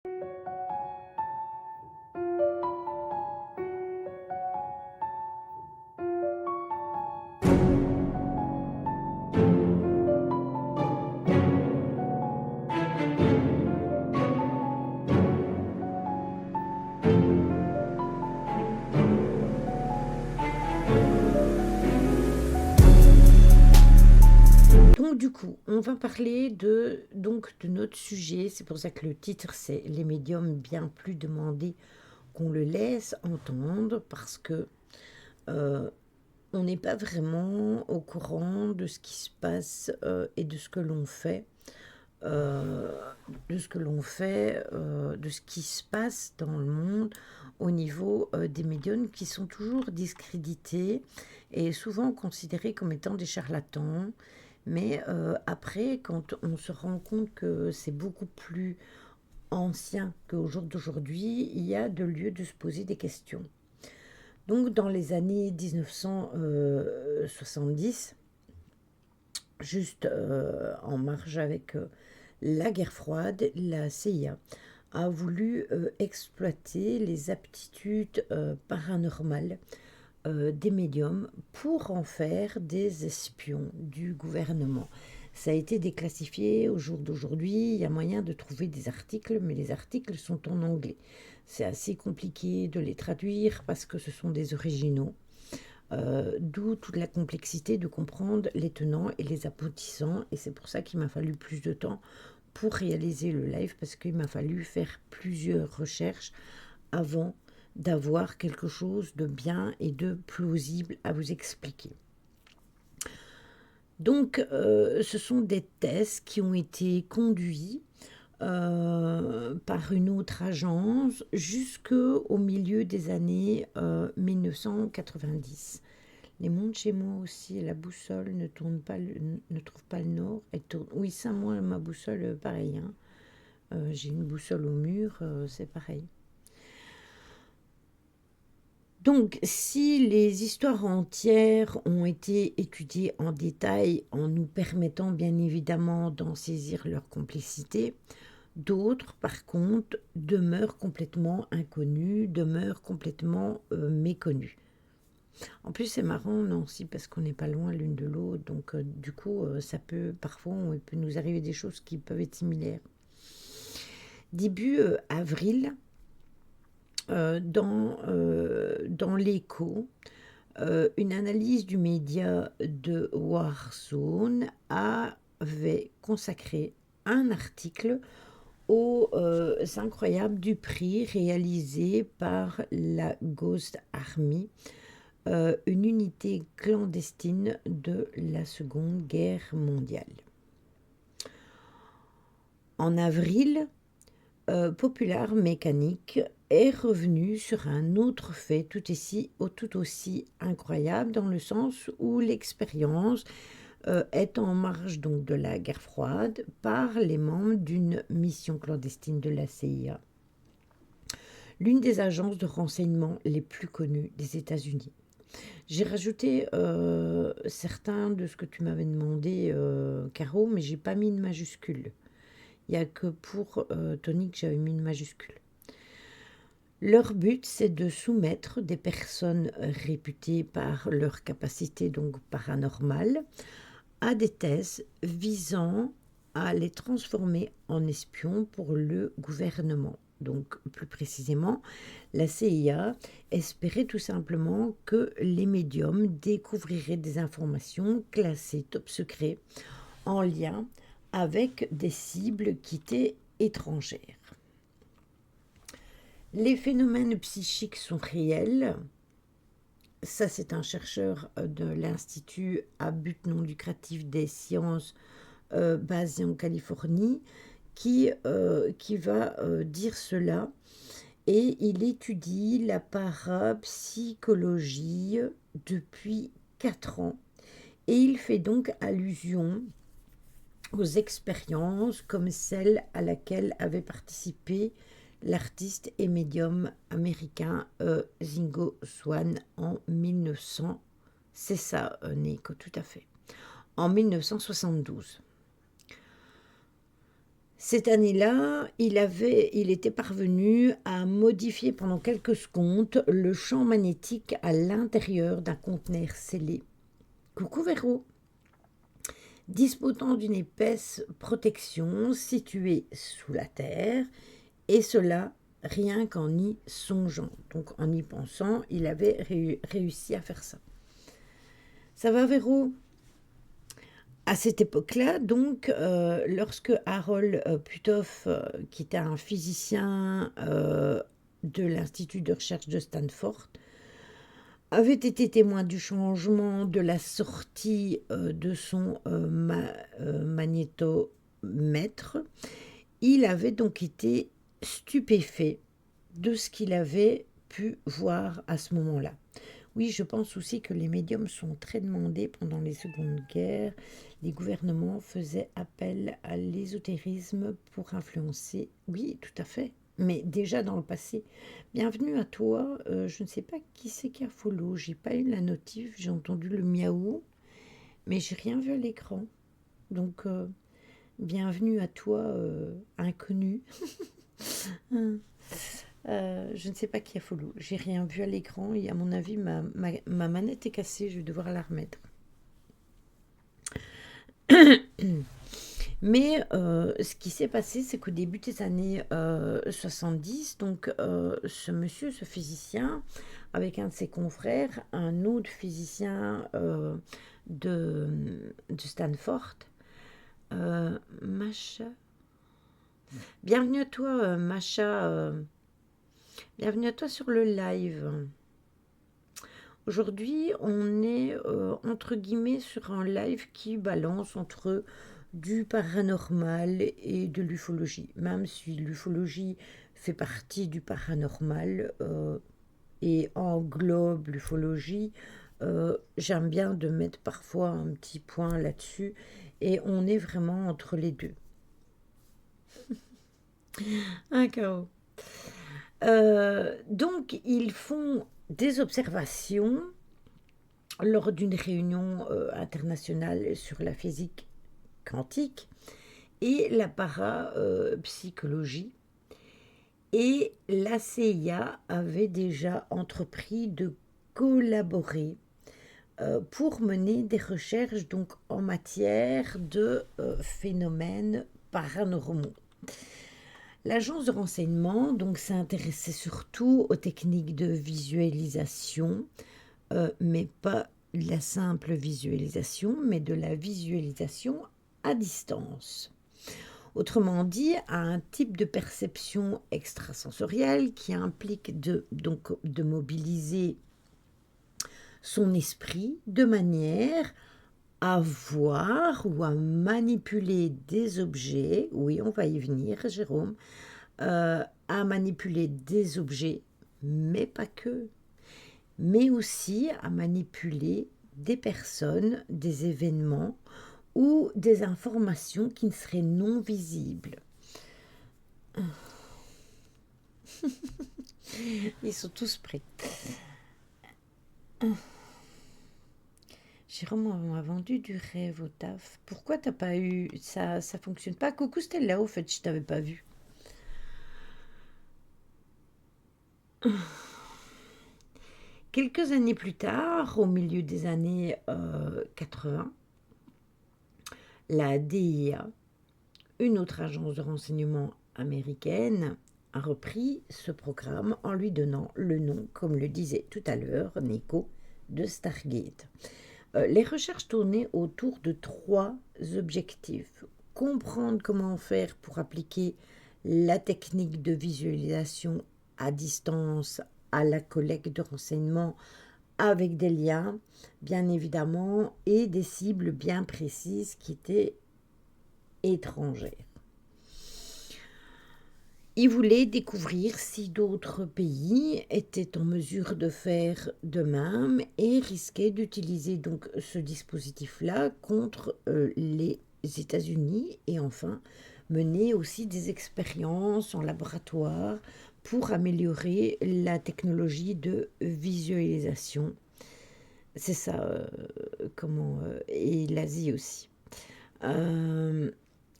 Donc du coup, on va parler de notre sujet. C'est pour ça que le titre, c'est les médiums bien plus demandés qu'on le laisse entendre, parce que euh, on n'est pas vraiment au courant de ce qui se passe et de ce que l'on fait, euh, de ce qui se passe dans le monde au niveau des médiums, qui sont toujours discrédités et souvent considérés comme étant des charlatans. Mais après, quand on se rend compte que c'est beaucoup plus ancien qu'au jour d'aujourd'hui, il y a de lieu de se poser des questions. Donc dans les années 1970, juste en marge avec la guerre froide, la CIA a voulu exploiter les aptitudes paranormales des médiums pour en faire des espions du gouvernement. Ça a été déclassifié au jour d'aujourd'hui. Il y a moyen de trouver des articles, mais les articles sont en anglais. C'est assez compliqué de les traduire parce que ce sont des originaux. D'où toute la complexité de comprendre les tenants et les aboutissants. Et c'est pour ça qu'il m'a fallu plus de temps pour réaliser le live, parce qu'il m'a fallu faire plusieurs recherches avant d'avoir quelque chose de bien et de plausible à vous expliquer. Donc, ce sont des tests qui ont été conduits par une autre agence jusqu'au milieu des années 1990. Les montres chez moi aussi, la boussole ne tourne pas, ne trouve pas le nord. Elle tourne. Oui, ça, moi, ma boussole, pareil. Hein. J'ai une boussole au mur, c'est pareil. Donc, si les histoires entières ont été étudiées en détail en nous permettant bien évidemment d'en saisir leur complexité, d'autres, par contre, demeurent complètement inconnues, demeurent complètement méconnues. En plus, c'est marrant, Nancy, parce qu'on n'est pas loin l'une de l'autre, donc du coup, ça peut, parfois, il peut nous arriver des choses qui peuvent être similaires. Début avril, dans l'Écho, une analyse du média de Warzone avait consacré un article aux incroyables du prix réalisé par la Ghost Army, une unité clandestine de la Seconde Guerre mondiale. En avril, Popular Mécanique est revenu sur un autre fait tout aussi incroyable, dans le sens où l'expérience est en marge donc de la guerre froide par les membres d'une mission clandestine de la CIA, l'une des agences de renseignement les plus connues des États-Unis. J'ai rajouté certains de ce que tu m'avais demandé, Caro, mais j'ai pas mis de majuscule. Il n'y a que pour Tony que j'avais mis une majuscule. Leur but, c'est de soumettre des personnes réputées par leur capacité donc paranormale à des thèses visant à les transformer en espions pour le gouvernement. Donc, plus précisément, la CIA espérait tout simplement que les médiums découvriraient des informations classées top secret en lien avec des cibles qui étaient étrangères. Les phénomènes psychiques sont réels. Ça, c'est un chercheur de l'Institut à but non lucratif des sciences basé en Californie qui va dire cela. Et il étudie la parapsychologie depuis 4 ans. Et il fait donc allusion aux expériences comme celle à laquelle avait participé l'artiste et médium américain Ringo Swan en 1900. C'est ça, Nico, tout à fait. En 1972. Cette année-là, il était parvenu à modifier pendant quelques secondes le champ magnétique à l'intérieur d'un conteneur scellé. Coucou Véro! Disposant d'une épaisse protection située sous la terre, et cela rien qu'en y songeant. Donc en y pensant, il avait réussi à faire ça. Ça va Véro? À cette époque-là, donc, lorsque Harold Puthoff, qui était un physicien de l'Institut de recherche de Stanford, avait été témoin du changement de la sortie de son magnétomètre, il avait donc été stupéfait de ce qu'il avait pu voir à ce moment-là. Oui, je pense aussi que les médiums sont très demandés pendant les secondes guerres. Les gouvernements faisaient appel à l'ésotérisme pour influencer. Oui, tout à fait. Mais déjà dans le passé. Bienvenue à toi. Je ne sais pas qui c'est qui a follow. J'ai pas eu la notif. J'ai entendu le miaou, mais j'ai rien vu à l'écran. Donc, bienvenue à toi, inconnu. Je ne sais pas qui a follow. J'ai rien vu à l'écran et à mon avis, ma manette est cassée. Je vais devoir la remettre. Mais ce qui s'est passé, c'est qu'au début des années 70, donc ce monsieur, ce physicien, avec un de ses confrères, un autre physicien de Stanford, Masha. Bienvenue à toi, Masha. Bienvenue à toi sur le live. Aujourd'hui, on est entre guillemets sur un live qui balance entre du paranormal et de l'ufologie. Même si l'ufologie fait partie du paranormal et englobe l'ufologie, j'aime bien de mettre parfois un petit point là-dessus et on est vraiment entre les deux. Un chaos. Donc, ils font des observations lors d'une réunion internationale sur la physique quantique et la parapsychologie. Et la CIA avait déjà entrepris de collaborer pour mener des recherches donc en matière de phénomènes paranormaux. L'agence de renseignement donc s'intéressait surtout aux techniques de visualisation, mais pas la simple visualisation, mais de la visualisation à distance. Autrement dit, à un type de perception extrasensorielle qui implique donc de mobiliser son esprit de manière à voir ou à manipuler des objets, oui, on va y venir, Jérôme, à manipuler des objets, mais pas que, mais aussi à manipuler des personnes, des événements ou des informations qui ne seraient non visibles. Ils sont tous prêts. Jérôme, on m'a vendu du rêve au taf. Pourquoi t'as pas eu... Ça fonctionne pas. Coucou Stella, au fait, je t'avais pas vu. Quelques années plus tard, au milieu des années 80, la DIA, une autre agence de renseignement américaine, a repris ce programme en lui donnant le nom, comme le disait tout à l'heure Nico, de Stargate. Les recherches tournaient autour de 3 objectifs. Comprendre comment faire pour appliquer la technique de visualisation à distance à la collecte de renseignements avec des liens, bien évidemment, et des cibles bien précises qui étaient étrangères. Il voulait découvrir si d'autres pays étaient en mesure de faire de même et risquaient d'utiliser donc ce dispositif-là contre les États-Unis et enfin mener aussi des expériences en laboratoire pour améliorer la technologie de visualisation. C'est ça, et l'Asie aussi.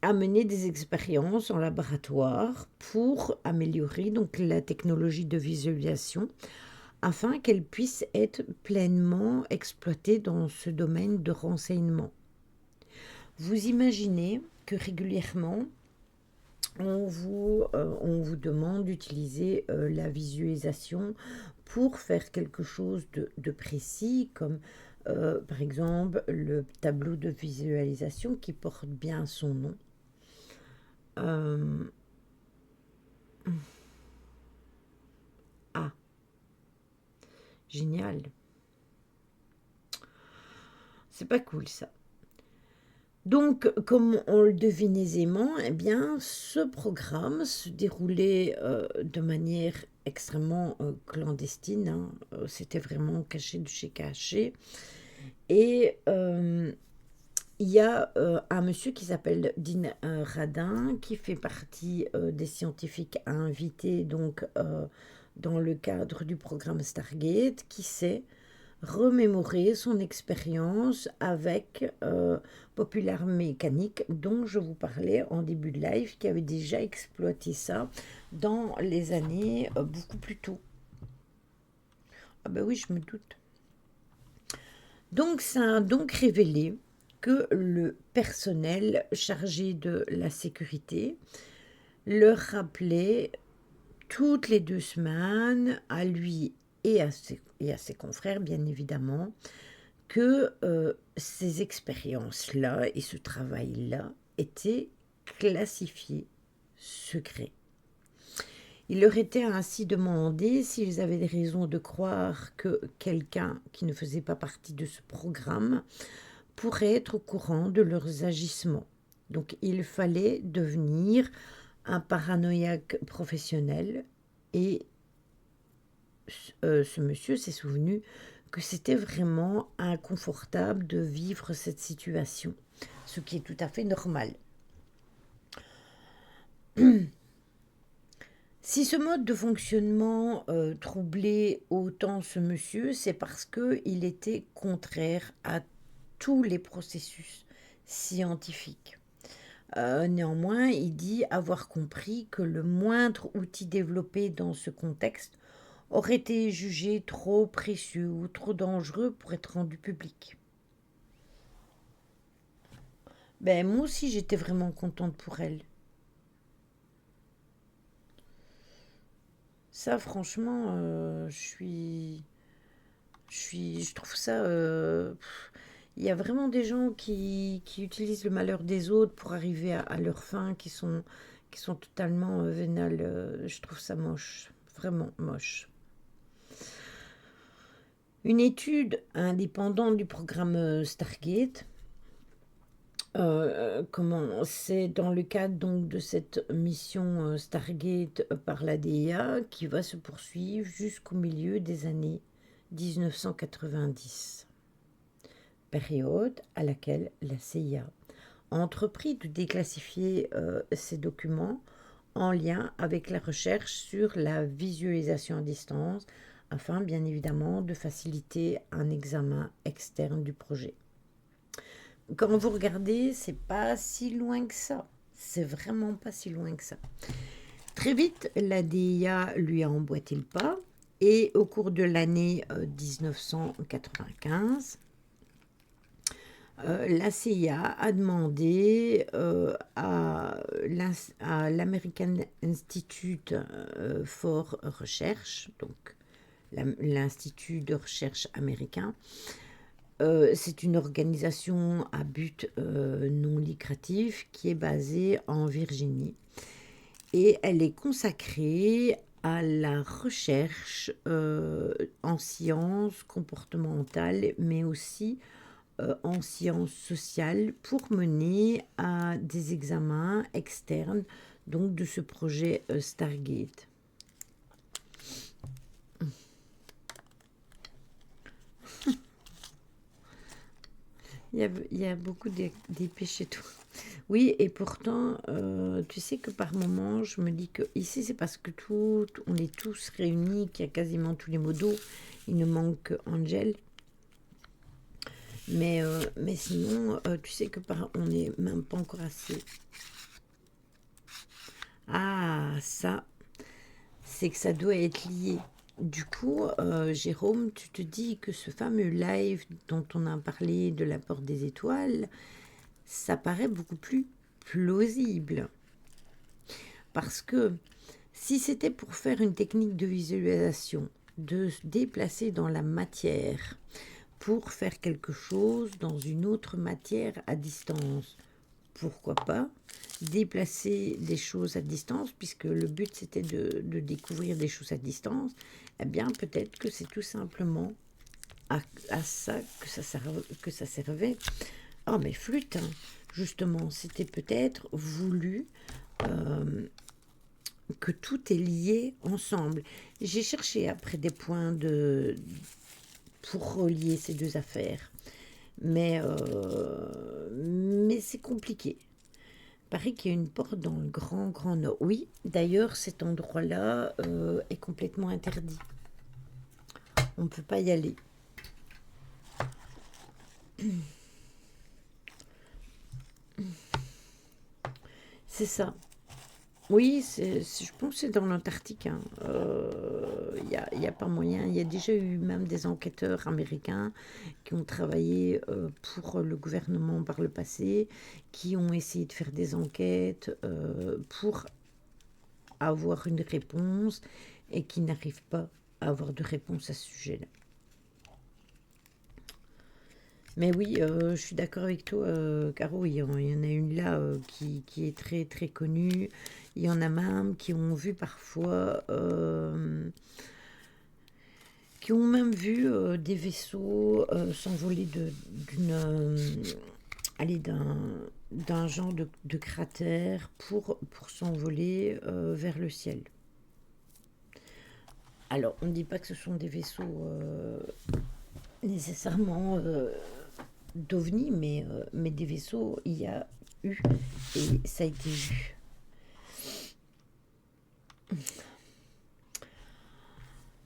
à mener des expériences en laboratoire pour améliorer donc la technologie de visualisation afin qu'elle puisse être pleinement exploitée dans ce domaine de renseignement. Vous imaginez que régulièrement, on vous demande d'utiliser la visualisation pour faire quelque chose de précis, comme par exemple le tableau de visualisation qui porte bien son nom. Euh, ah, génial. C'est pas cool ça. Donc, comme on le devine aisément, eh bien, ce programme se déroulait de manière extrêmement clandestine, hein. C'était vraiment caché de chez caché. Et il y a un monsieur qui s'appelle Dean Radin, qui fait partie des scientifiques invités donc, dans le cadre du programme Stargate, qui s'est remémorer son expérience avec Popular Mécanique, dont je vous parlais en début de live, qui avait déjà exploité ça dans les années beaucoup plus tôt. Ah ben oui, je me doute. Donc ça a donc révélé que le personnel chargé de la sécurité leur rappelait toutes les 2 semaines à lui et à ses confrères, bien évidemment, que ces expériences-là et ce travail-là étaient classifiés secrets. Il leur était ainsi demandé s'ils avaient des raisons de croire que quelqu'un qui ne faisait pas partie de ce programme pourrait être au courant de leurs agissements. Donc il fallait devenir un paranoïaque professionnel et ce monsieur s'est souvenu que c'était vraiment inconfortable de vivre cette situation, ce qui est tout à fait normal. Si ce mode de fonctionnement troublait autant ce monsieur, c'est parce qu'il était contraire à tous les processus scientifiques. Néanmoins, il dit avoir compris que le moindre outil développé dans ce contexte aurait été jugé trop précieux ou trop dangereux pour être rendu public. Ben, moi aussi, j'étais vraiment contente pour elle. Ça, franchement, je trouve ça. Il y a vraiment des gens qui utilisent le malheur des autres pour arriver à leur fin, qui sont totalement vénales. Je trouve ça moche, vraiment moche. Une étude indépendante du programme Stargate, c'est dans le cadre donc de cette mission Stargate par la DIA qui va se poursuivre jusqu'au milieu des années 1990, période à laquelle la CIA a entrepris de déclassifier ces documents en lien avec la recherche sur la visualisation à distance afin bien évidemment de faciliter un examen externe du projet. Quand vous regardez, c'est pas si loin que ça. C'est vraiment pas si loin que ça. Très vite, la DIA lui a emboîté le pas et au cours de l'année 1995, la CIA a demandé à l'American Institute for Research, donc l'Institut de recherche américain. C'est une organisation à but non lucratif qui est basée en Virginie et elle est consacrée à la recherche en sciences comportementales mais aussi en sciences sociales pour mener à des examens externes donc de ce projet Stargate. Il y a beaucoup d'épées chez toi. Oui, et pourtant, tu sais que par moment, je me dis que ici, c'est parce que on est tous réunis, qu'il y a quasiment tous les modos. Il ne manque qu'Angel. Mais sinon, tu sais que on n'est même pas encore assez. Ah, ça, c'est que ça doit être lié. Du coup, Jérôme, tu te dis que ce fameux live dont on a parlé de la porte des étoiles, ça paraît beaucoup plus plausible. Parce que si c'était pour faire une technique de visualisation, de se déplacer dans la matière pour faire quelque chose dans une autre matière à distance, pourquoi pas déplacer des choses à distance, puisque le but c'était de découvrir des choses à distance, eh bien peut-être que c'est tout simplement à ça que ça servait. Oh mais flûte, hein. Justement, c'était peut-être voulu que tout est lié ensemble. J'ai cherché après des points pour relier ces deux affaires, mais c'est compliqué. Il paraît qu'il y a une porte dans le grand nord. Oui, d'ailleurs, cet endroit-là est complètement interdit. On ne peut pas y aller. C'est ça. Oui, je pense que c'est dans l'Antarctique. Il n'y a pas moyen. Il y a déjà eu même des enquêteurs américains qui ont travaillé pour le gouvernement par le passé, qui ont essayé de faire des enquêtes pour avoir une réponse et qui n'arrivent pas à avoir de réponse à ce sujet-là. Mais oui, je suis d'accord avec toi, Caro. Il y en a une là qui est très très connue. Il y en a même qui ont vu parfois, qui ont même vu des vaisseaux s'envoler d'une, allez, d'un genre de cratère pour s'envoler vers le ciel. Alors, on ne dit pas que ce sont des vaisseaux nécessairement d'OVNI, mais des vaisseaux, il y a eu et ça a été vu.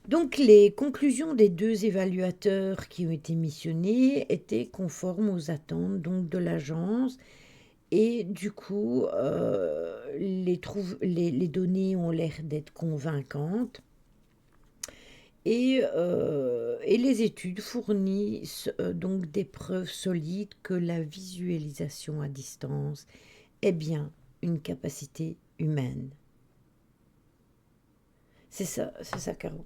Donc les conclusions des deux évaluateurs qui ont été missionnés étaient conformes aux attentes donc de l'agence et du coup les données ont l'air d'être convaincantes et les études fournissent donc des preuves solides que la visualisation à distance est bien une capacité humaine. C'est ça, Caro.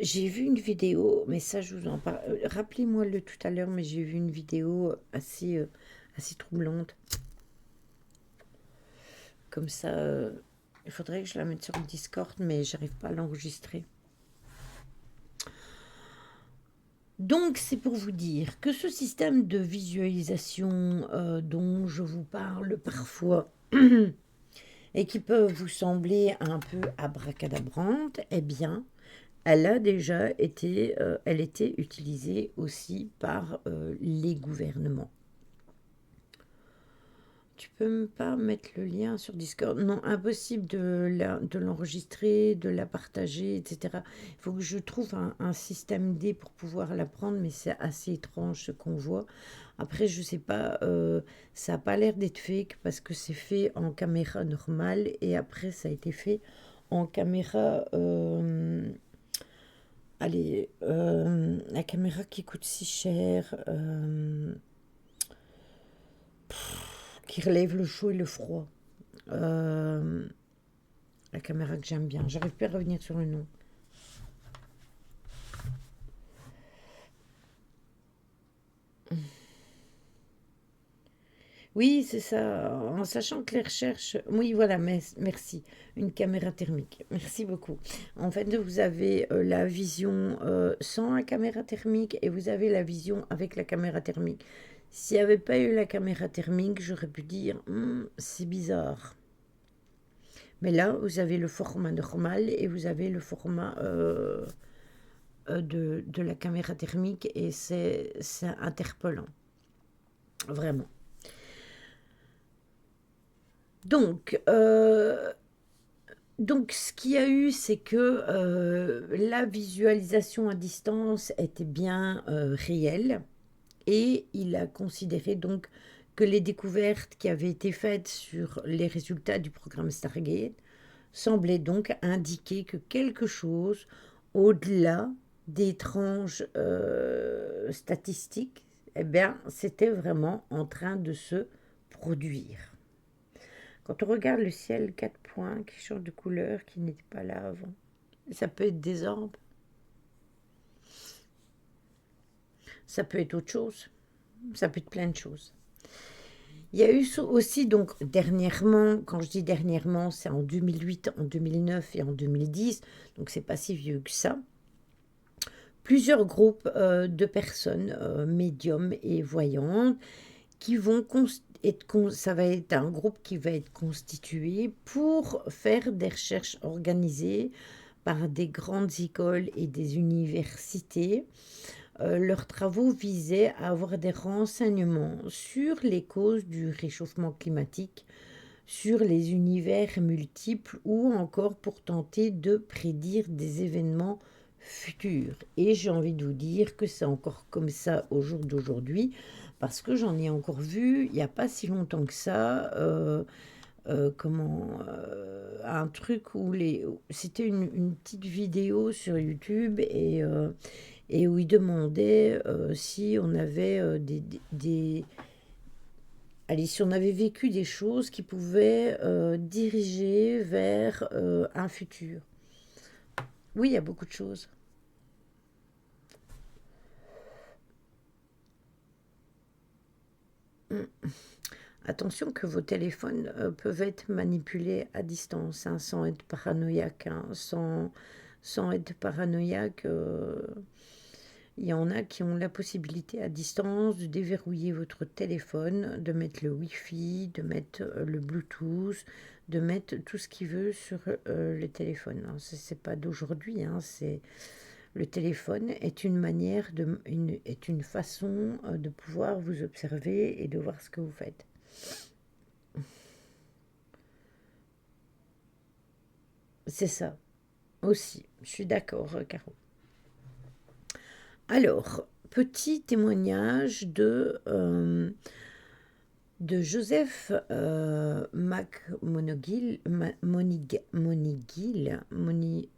J'ai vu une vidéo, mais ça je vous en parle. Rappelez-moi le tout à l'heure, mais j'ai vu une vidéo assez troublante. Comme ça, il faudrait que je la mette sur le Discord, mais j'arrive pas à l'enregistrer. Donc c'est pour vous dire que ce système de visualisation dont je vous parle parfois et qui peut vous sembler un peu abracadabrante, eh bien, elle était utilisée aussi par les gouvernements. Tu peux même pas mettre le lien sur Discord. Non, impossible de l'enregistrer, de la partager, etc. Il faut que je trouve un système D pour pouvoir la prendre, mais c'est assez étrange ce qu'on voit. Après, je sais pas, ça n'a pas l'air d'être fake parce que c'est fait en caméra normale et après ça a été fait en caméra. Allez, la caméra qui coûte si cher. Qui relève le chaud et le froid. Euh, la caméra que j'aime bien. J'arrive plus à revenir sur le nom. Oui, c'est ça. En sachant que les recherches. Oui, voilà, merci. Une caméra thermique. Merci beaucoup. En fait, vous avez la vision sans la caméra thermique et vous avez la vision avec la caméra thermique. S'il n'y avait pas eu la caméra thermique, j'aurais pu dire c'est bizarre. Mais là, vous avez le format normal et vous avez le format de la caméra thermique et c'est interpellant. Vraiment. Donc, Donc, ce qu'il y a eu, c'est que la visualisation à distance était bien réelle et il a considéré donc que les découvertes qui avaient été faites sur les résultats du programme Stargate semblaient donc indiquer que quelque chose au-delà d'étranges statistiques, eh bien, c'était vraiment en train de se produire. Quand on regarde le ciel, 4 points qui changent de couleur, qui n'étaient pas là avant. Ça peut être des orbes, ça peut être autre chose, ça peut être plein de choses. Il y a eu aussi, donc dernièrement, quand je dis dernièrement, c'est en 2008, en 2009 et en 2010, donc c'est pas si vieux que ça, plusieurs groupes de personnes, médiums et voyantes, qui vont ça va être un groupe qui va être constitué pour faire des recherches organisées par des grandes écoles et des universités. Leurs travaux visaient à avoir des renseignements sur les causes du réchauffement climatique, sur les univers multiples ou encore pour tenter de prédire des événements futurs. Et j'ai envie de vous dire que c'est encore comme ça au jour d'aujourd'hui, parce que j'en ai encore vu il n'y a pas si longtemps que ça. Un truc où c'était une petite vidéo sur YouTube et où il demandait si on avait allez, si on avait vécu des choses qui pouvaient diriger vers un futur. Oui, il y a beaucoup de choses. Mm. Attention que vos téléphones peuvent être manipulés à distance, hein, sans être paranoïaque. Hein, sans être paranoïaque, il y en a qui ont la possibilité à distance de déverrouiller votre téléphone, de mettre le Wi-Fi, de mettre le Bluetooth, de mettre tout ce qu'il veut sur le téléphone. Hein. C'est pas d'aujourd'hui, hein, le téléphone est une manière est une façon de pouvoir vous observer et de voir ce que vous faites. C'est ça aussi. Je suis d'accord, Caro. Alors, petit témoignage de Joseph McMoneagle,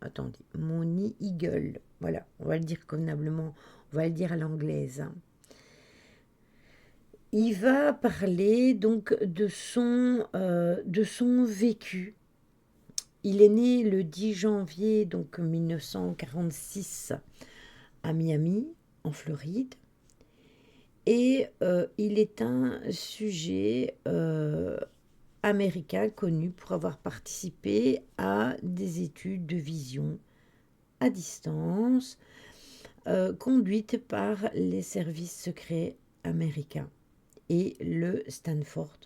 attendez, Eagle. Voilà, on va le dire convenablement, on va le dire à l'anglaise. Hein. Il va parler donc de son vécu. Il est né le 10 janvier donc 1946 à Miami, en Floride. Et il est un sujet américain connu pour avoir participé à des études de vision à distance conduites par les services secrets américains et le Stanford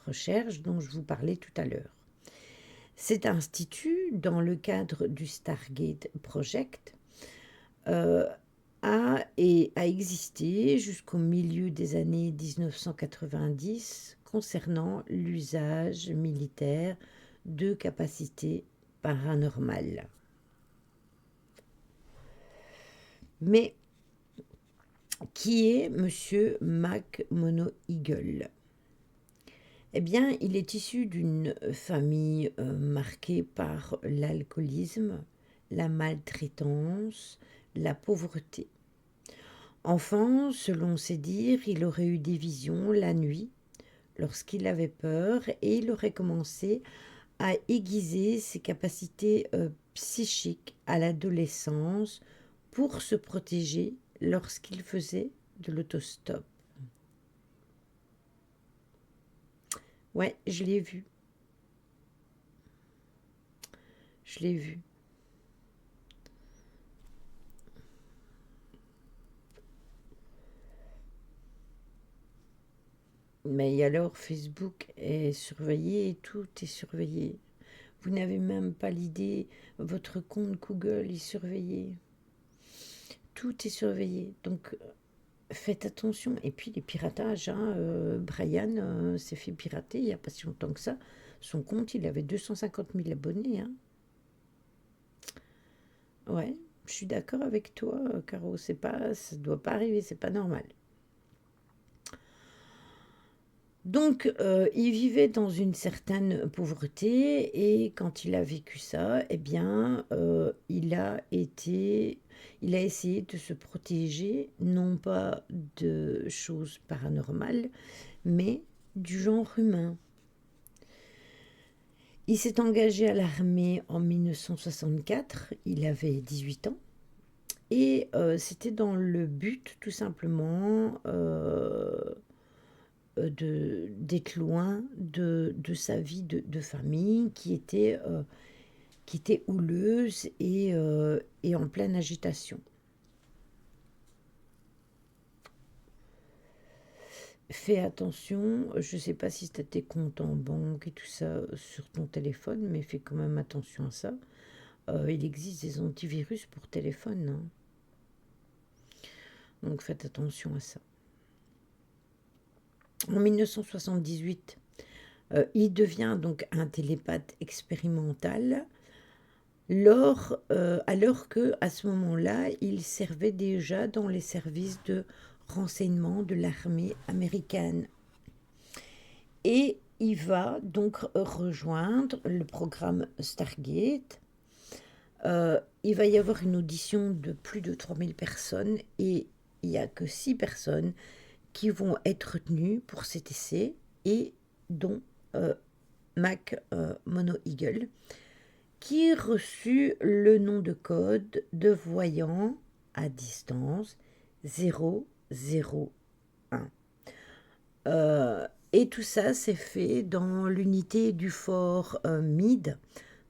Research dont je vous parlais tout à l'heure. Cet institut, dans le cadre du Stargate Project, a existé jusqu'au milieu des années 1990 concernant l'usage militaire de capacités paranormales. Mais qui est Monsieur McMoneagle? Eh bien, il est issu d'une famille marquée par l'alcoolisme, la maltraitance, la pauvreté. Enfant, selon ses dires, il aurait eu des visions la nuit lorsqu'il avait peur et il aurait commencé à aiguiser ses capacités psychiques à l'adolescence pour se protéger lorsqu'il faisait de l'autostop. Ouais, je l'ai vu. Je l'ai vu. Mais alors, Facebook est surveillé, tout est surveillé. Vous n'avez même pas l'idée, votre compte Google est surveillé. Tout est surveillé. Donc, faites attention. Et puis, les piratages, hein, Brian s'est fait pirater il n'y a pas si longtemps que ça. Son compte, il avait 250 000 abonnés. Hein. Ouais, je suis d'accord avec toi, Caro, c'est pas, ça doit pas arriver, c'est pas normal. Donc, il vivait dans une certaine pauvreté et quand il a vécu ça, eh bien, il a essayé de se protéger, non pas de choses paranormales, mais du genre humain. Il s'est engagé à l'armée en 1964, il avait 18 ans, et c'était dans le but, tout simplement, d'être loin de sa vie de famille qui était houleuse et en pleine agitation. Fais attention, je ne sais pas si tu as tes comptes en banque et tout ça sur ton téléphone, mais fais quand même attention à ça. Il existe des antivirus pour téléphone, hein, donc faites attention à ça. En 1978, il devient donc un télépathe expérimental alors que à ce moment-là, il servait déjà dans les services de renseignement de l'armée américaine. Et il va donc rejoindre le programme Stargate. Il va y avoir une audition de plus de 3000 personnes et il n'y a que 6 personnes qui vont être retenues pour cet essai et dont euh, Mac Mono Eagle qui reçut le nom de code de voyant à distance 001. Et tout ça s'est fait dans l'unité du fort Meade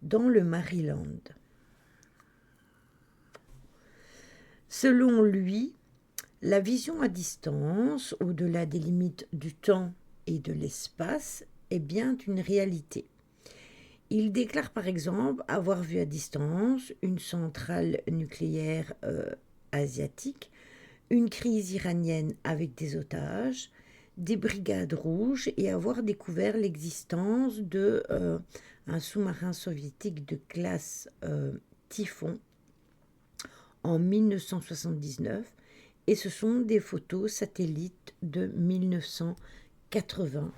dans le Maryland. Selon lui, la vision à distance, au-delà des limites du temps et de l'espace, est bien une réalité. Il déclare par exemple avoir vu à distance une centrale nucléaire asiatique, une crise iranienne avec des otages, des brigades rouges et avoir découvert l'existence de un sous-marin soviétique de classe Typhon en 1979 et ce sont des photos satellites de 1980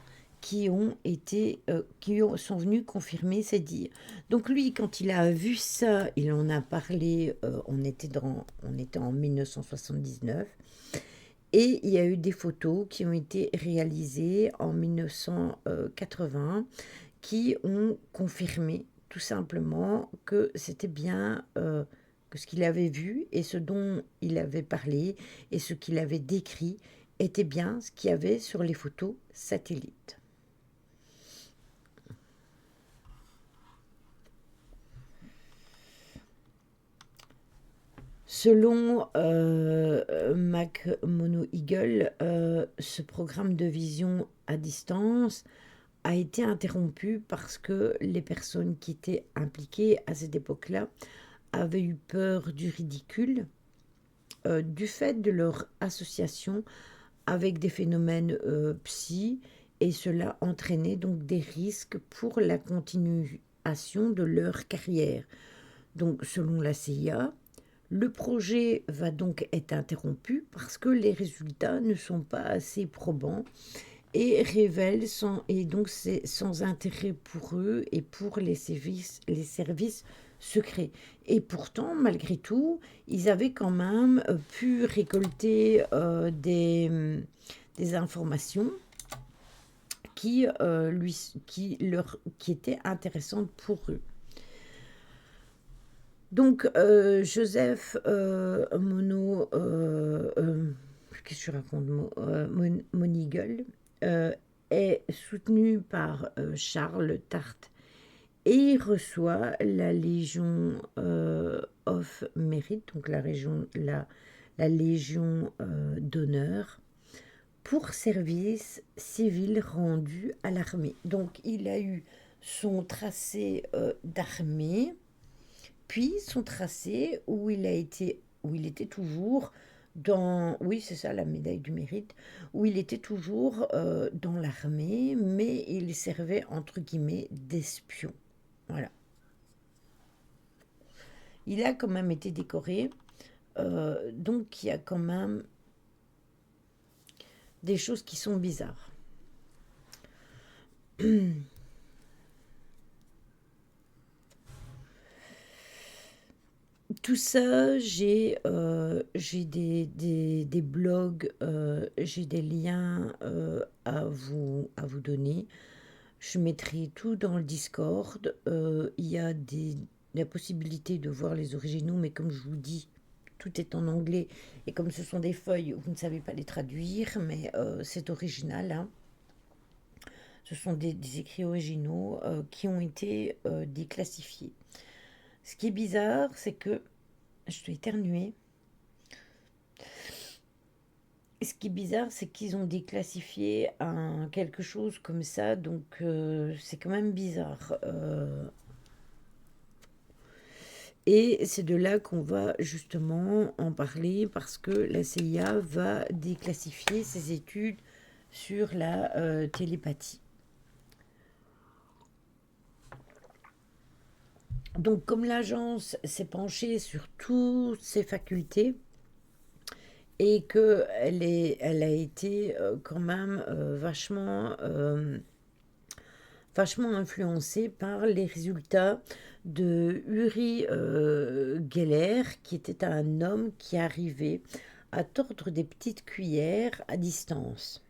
sont venus confirmer ces dires. Donc lui, quand il a vu ça, il en a parlé, on était en 1979, et il y a eu des photos qui ont été réalisées en 1980 qui ont confirmé tout simplement que c'était bien que ce qu'il avait vu et ce dont il avait parlé et ce qu'il avait décrit était bien ce qu'il y avait sur les photos satellites. Selon Mac Mono Eagle, ce programme de vision à distance a été interrompu parce que les personnes qui étaient impliquées à cette époque-là avaient eu peur du ridicule du fait de leur association avec des phénomènes psy et cela entraînait donc des risques pour la continuation de leur carrière. Donc selon la CIA, le projet va donc être interrompu parce que les résultats ne sont pas assez probants et révèlent et donc c'est sans intérêt pour eux et pour les services secrets. Et pourtant, malgré tout, ils avaient quand même pu récolter des informations qui étaient intéressantes pour eux. Donc, Joseph Mono, qu'est-ce que je raconte, Monigal, euh, est soutenu par Charles Tart et il reçoit la Légion of Merit, donc la Légion d'honneur, pour service civil rendu à l'armée. Donc, il a eu son tracé d'armée puis son tracé où il était toujours oui c'est ça la médaille du mérite, où il était toujours dans l'armée, mais il servait entre guillemets d'espion. Voilà. il a quand même été décoré. Donc il y a quand même des choses qui sont bizarres. Tout ça, j'ai des blogs, j'ai des liens à vous donner. Je mettrai tout dans le Discord. Il y a la possibilité de voir les originaux, mais comme je vous dis, tout est en anglais. Et comme ce sont des feuilles, vous ne savez pas les traduire, mais c'est original, hein. Ce sont des écrits originaux qui ont été déclassifiés. Ce qui est bizarre, c'est que je dois éternuer. Ce qui est bizarre, c'est qu'ils ont déclassifié quelque chose comme ça, donc c'est quand même bizarre. Et c'est de là qu'on va justement en parler parce que la CIA va déclassifier ses études sur la télépathie. Donc comme l'agence s'est penchée sur toutes ses facultés, et elle a été quand même vachement influencée par les résultats de Uri Geller, qui était un homme qui arrivait à tordre des petites cuillères à distance.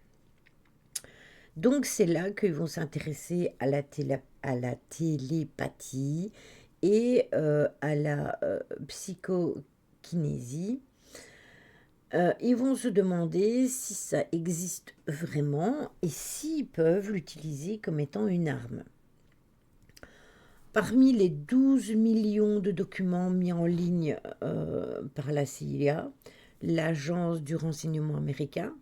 Donc c'est là qu'ils vont s'intéresser à la télépathie et à la psychokinésie. Ils vont se demander si ça existe vraiment et s'ils peuvent l'utiliser comme étant une arme. Parmi les 12 millions de documents mis en ligne par la CIA, l'agence du renseignement américain,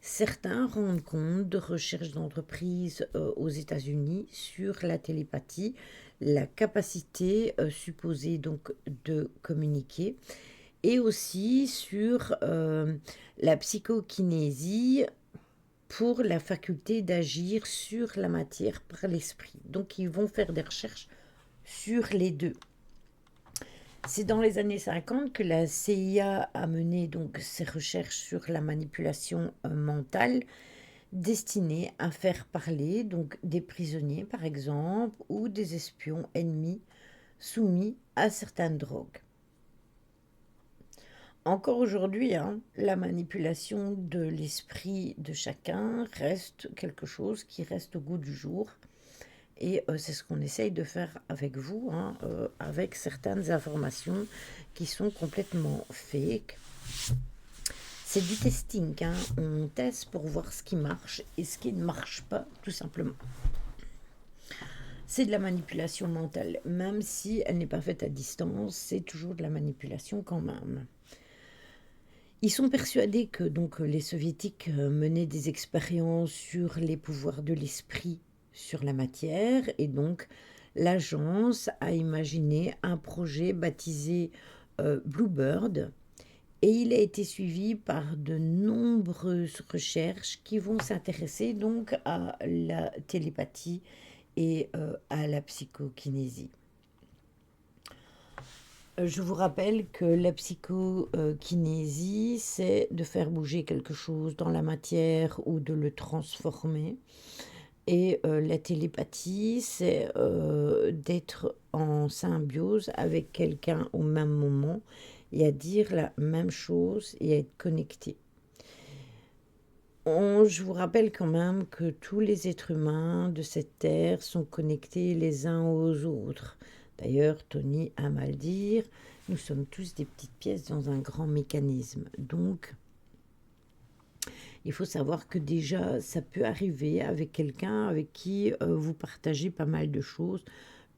certains rendent compte de recherches d'entreprises aux États-Unis sur la télépathie, la capacité supposée donc de communiquer, et aussi sur la psychokinésie pour la faculté d'agir sur la matière par l'esprit. Donc ils vont faire des recherches sur les deux. C'est dans les années 50 que la CIA a mené donc ses recherches sur la manipulation mentale destinée à faire parler donc des prisonniers par exemple ou des espions ennemis soumis à certaines drogues. Encore aujourd'hui, hein, la manipulation de l'esprit de chacun reste quelque chose qui reste au goût du jour. Et c'est ce qu'on essaye de faire avec vous, hein, avec certaines informations qui sont complètement fake. C'est du testing, hein. On teste pour voir ce qui marche et ce qui ne marche pas, tout simplement. C'est de la manipulation mentale, même si elle n'est pas faite à distance, c'est toujours de la manipulation quand même. Ils sont persuadés que donc les soviétiques menaient des expériences sur les pouvoirs de l'esprit sur la matière et donc l'agence a imaginé un projet baptisé Bluebird et il a été suivi par de nombreuses recherches qui vont s'intéresser donc à la télépathie et à la psychokinésie. Je vous rappelle que la psychokinésie, c'est de faire bouger quelque chose dans la matière ou de le transformer. Et la télépathie, c'est d'être en symbiose avec quelqu'un au même moment et à dire la même chose et à être connecté. Je vous rappelle quand même que tous les êtres humains de cette terre sont connectés les uns aux autres. D'ailleurs, Tony aime à le dire, nous sommes tous des petites pièces dans un grand mécanisme. Donc, il faut savoir que déjà, ça peut arriver avec quelqu'un avec qui vous partagez pas mal de choses.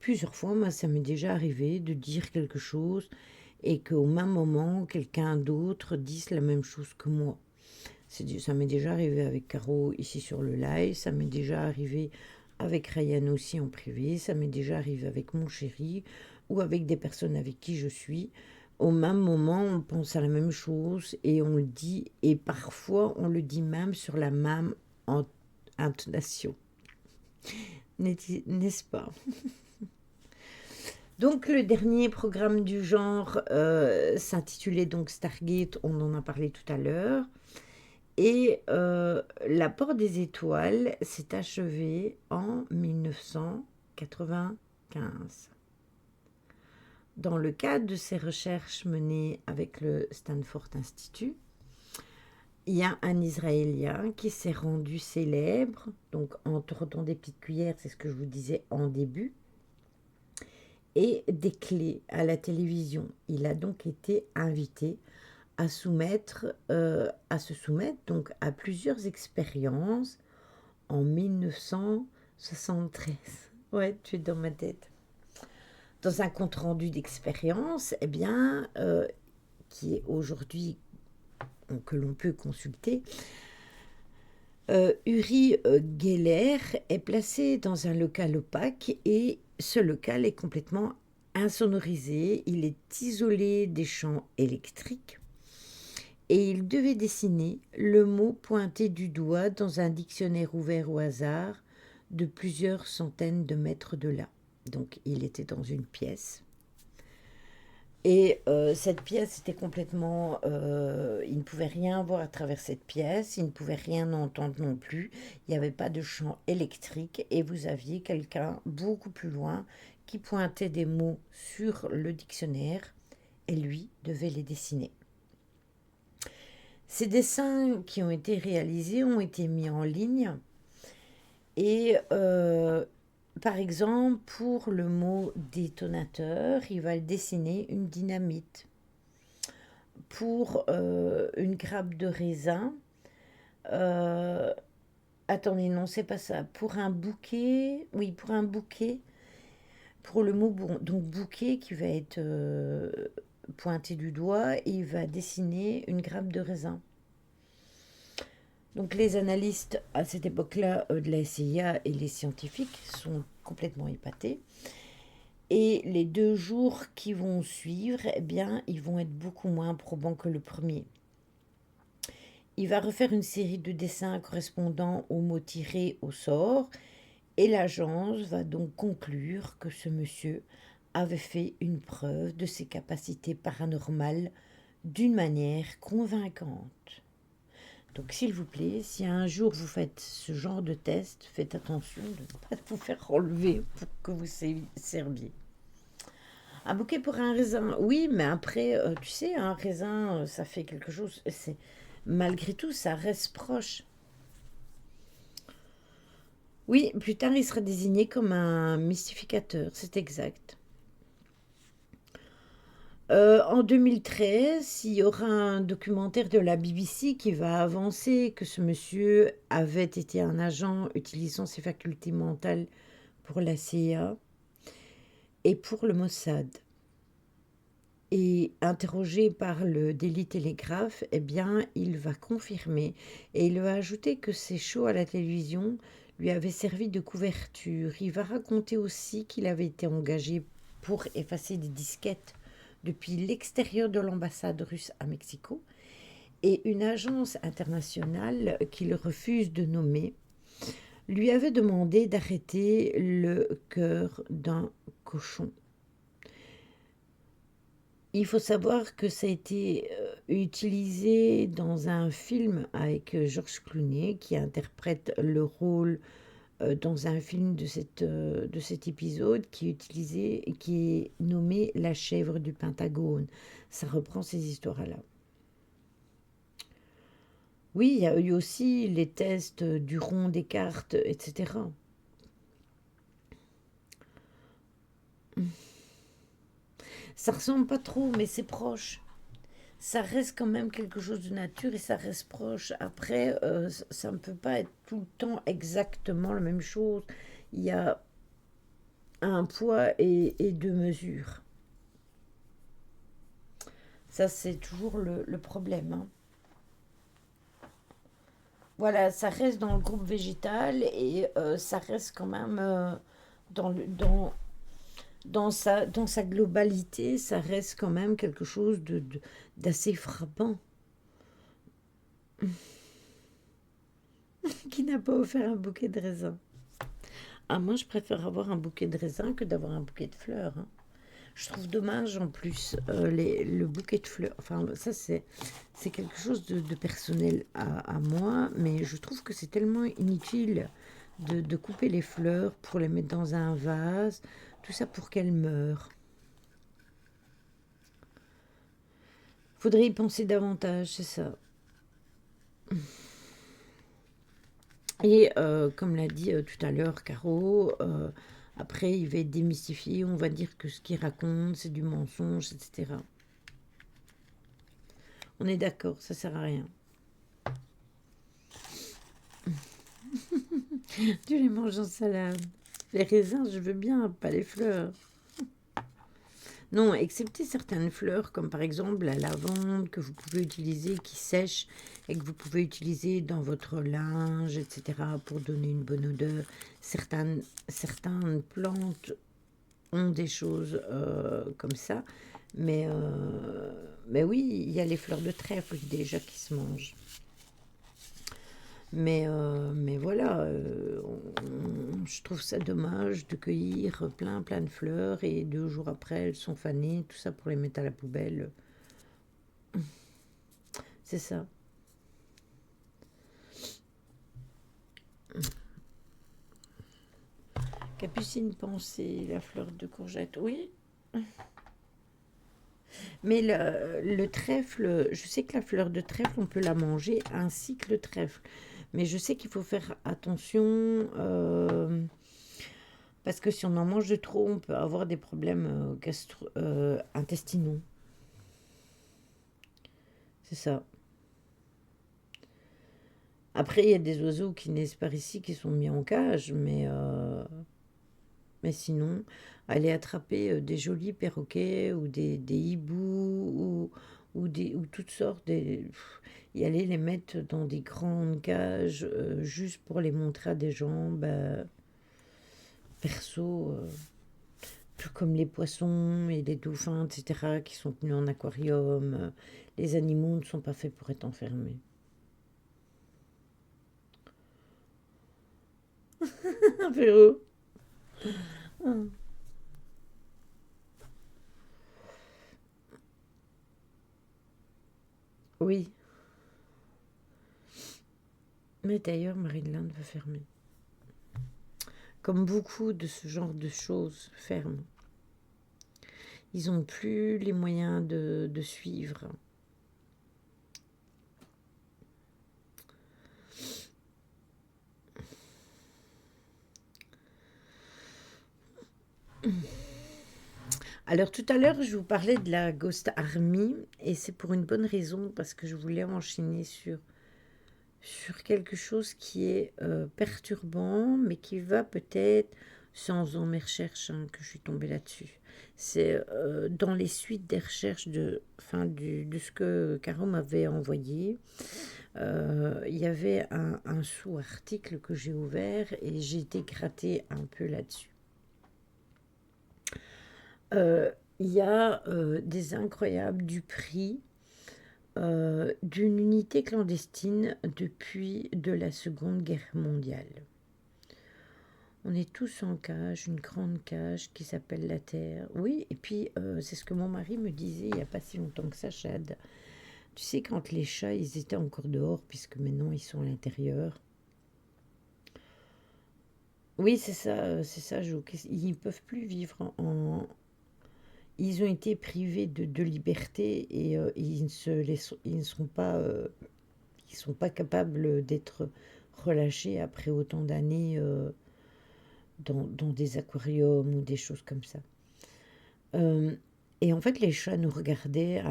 Plusieurs fois, moi, ça m'est déjà arrivé de dire quelque chose et qu'au même moment, quelqu'un d'autre dise la même chose que moi. Ça m'est déjà arrivé avec Caro ici sur le live, ça m'est déjà arrivé avec Ryan aussi en privé, ça m'est déjà arrivé avec mon chéri ou avec des personnes avec qui je suis. Au même moment, on pense à la même chose et on le dit, et parfois on le dit même sur la même intonation. N'est-ce pas? Donc le dernier programme du genre s'intitulait donc Stargate, on en a parlé tout à l'heure. Et l'apport des étoiles s'est achevé en 1995. Dans le cadre de ces recherches menées avec le Stanford Institute, il y a un Israélien qui s'est rendu célèbre, donc en tordant des petites cuillères, c'est ce que je vous disais en début, et des clés à la télévision. Il a donc été invité à se soumettre donc à plusieurs expériences en 1973. Ouais, tu es dans ma tête. Dans un compte-rendu d'expérience, eh bien, qui est aujourd'hui que l'on peut consulter, Uri Geller est placé dans un local opaque et ce local est complètement insonorisé. Il est isolé des champs électriques et il devait dessiner le mot pointé du doigt dans un dictionnaire ouvert au hasard de plusieurs centaines de mètres de là. Donc il était dans une pièce. Et cette pièce était complètement... il ne pouvait rien voir à travers cette pièce, il ne pouvait rien entendre non plus, il n'y avait pas de champ électrique et vous aviez quelqu'un beaucoup plus loin qui pointait des mots sur le dictionnaire et lui devait les dessiner. Ces dessins qui ont été réalisés ont été mis en ligne et par exemple pour le mot détonateur, il va dessiner une dynamite. Pour une grappe de raisin, euh, attendez, non, c'est pas ça. Pour un bouquet, oui, pour un bouquet, pour le mot donc bouquet qui va être pointé du doigt, il va dessiner une grappe de raisin. Donc les analystes à cette époque-là de la SIA et les scientifiques sont complètement épatés. Et les 2 jours qui vont suivre, eh bien, ils vont être beaucoup moins probants que le premier. Il va refaire une série de dessins correspondant aux mots tirés au sort et l'agence va donc conclure que ce monsieur avait fait une preuve de ses capacités paranormales d'une manière convaincante. Donc s'il vous plaît, si un jour vous faites ce genre de test, faites attention de ne pas vous faire enlever pour que vous serviez. Un bouquet pour un raisin, oui, mais après, tu sais, un raisin, ça fait quelque chose. Malgré tout, ça reste proche. Oui, plus tard, il sera désigné comme un mystificateur, c'est exact. En 2013, il y aura un documentaire de la BBC qui va avancer que ce monsieur avait été un agent utilisant ses facultés mentales pour la CIA et pour le Mossad. Et interrogé par le Daily Telegraph, eh bien, il va confirmer et il va ajouter que ces shows à la télévision lui avaient servi de couverture. Il va raconter aussi qu'il avait été engagé pour effacer des disquettes depuis l'extérieur de l'ambassade russe à Mexico et une agence internationale qu'il refuse de nommer lui avait demandé d'arrêter le cœur d'un cochon. Il faut savoir que ça a été utilisé dans un film avec George Clooney qui interprète le rôle dans un film de cet épisode qui est nommé La chèvre du Pentagone. Ça reprend ces histoires-là. Oui, il y a eu aussi les tests du rond des cartes, etc. Ça ressemble pas trop, mais c'est proche. Ça reste quand même quelque chose de nature et ça reste proche. Après, ça ne peut pas être tout le temps exactement la même chose. Il y a un poids et 2 mesures. Ça, c'est toujours le problème, hein. Voilà, ça reste dans le groupe végétal et ça reste quand même dans, le, dans sa globalité, ça reste quand même quelque chose d'assez frappant. Qui n'a pas offert un bouquet de raisins? Ah, moi, je préfère avoir un bouquet de raisins que d'avoir un bouquet de fleurs, hein. Je trouve dommage en plus le bouquet de fleurs. Enfin, ça, c'est quelque chose de personnel à moi, mais je trouve que c'est tellement inutile de couper les fleurs pour les mettre dans un vase, tout ça pour qu'elles meurent. Faudrait y penser davantage, c'est ça. Et comme l'a dit tout à l'heure Caro, après il va être démystifié, on va dire que ce qu'il raconte c'est du mensonge, etc. On est d'accord, ça sert à rien. Tu les manges en salade. Les raisins, je veux bien, pas les fleurs. Non, excepté certaines fleurs, comme par exemple la lavande que vous pouvez utiliser, qui sèche et que vous pouvez utiliser dans votre linge, etc., pour donner une bonne odeur. Certaines plantes ont des choses comme ça, mais oui, il y a les fleurs de trèfle déjà qui se mangent. Mais voilà, je trouve ça dommage de cueillir plein de fleurs et 2 jours après elles sont fanées, tout ça pour les mettre à la poubelle. C'est ça. Capucine pensée, la fleur de courgette, oui. Mais le trèfle, je sais que la fleur de trèfle, on peut la manger ainsi que le trèfle. Mais je sais qu'il faut faire attention parce que si on en mange de trop, on peut avoir des problèmes intestinaux. C'est ça. Après, il y a des oiseaux qui naissent par ici qui sont mis en cage, mais sinon, aller attraper des jolis perroquets ou des hiboux ou toutes sortes, y aller les mettre dans des grandes cages juste pour les montrer à des gens, bah, perso, tout comme les poissons et les dauphins, etc., qui sont tenus en aquarium, les animaux ne sont pas faits pour être enfermés. Un Véro. Ah. Oui, mais d'ailleurs, Maryland veut fermer. Comme beaucoup de ce genre de choses ferment. Ils n'ont plus les moyens de suivre. Alors tout à l'heure, je vous parlais de la Ghost Army et c'est pour une bonne raison parce que je voulais enchaîner sur quelque chose qui est perturbant mais qui va peut-être, sans faisant mes recherches, hein, que je suis tombée là-dessus. C'est dans les suites des recherches de ce que Caro m'avait envoyé. Il y avait un sous-article que j'ai ouvert et j'ai été gratter un peu là-dessus. Euh, il y a des incroyables du prix d'une unité clandestine depuis de la Seconde Guerre mondiale. On est tous en cage, une grande cage qui s'appelle la Terre. Oui, et puis c'est ce que mon mari me disait il n'y a pas si longtemps que ça, Chad. Tu sais, quand les chats, ils étaient encore dehors, puisque maintenant ils sont à l'intérieur. Oui, c'est ça, Jo. Ils ne peuvent plus vivre ils ont été privés de liberté et ils ne sont pas capables d'être relâchés après autant d'années dans des aquariums ou des choses comme ça. Euh, et en fait, les chats nous regardaient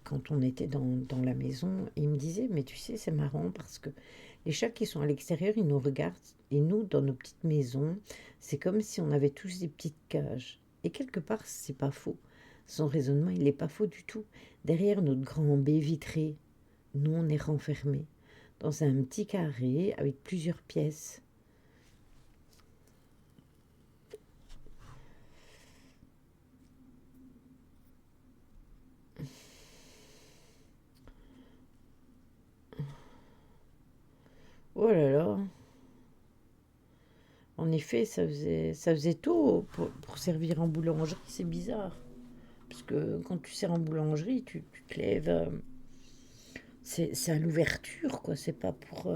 quand on était dans la maison et ils me disaient, mais tu sais, c'est marrant parce que les chats qui sont à l'extérieur, ils nous regardent et nous, dans nos petites maisons, c'est comme si on avait tous des petites cages. Et quelque part, c'est pas faux. Son raisonnement, il n'est pas faux du tout. Derrière notre grand baie vitrée, nous, on est renfermés dans un petit carré avec plusieurs pièces. Oh là là, en effet, ça faisait tôt pour servir en boulangerie, c'est bizarre. Parce que quand tu sers en boulangerie, tu te lèves, c'est à l'ouverture, quoi. C'est pas pour...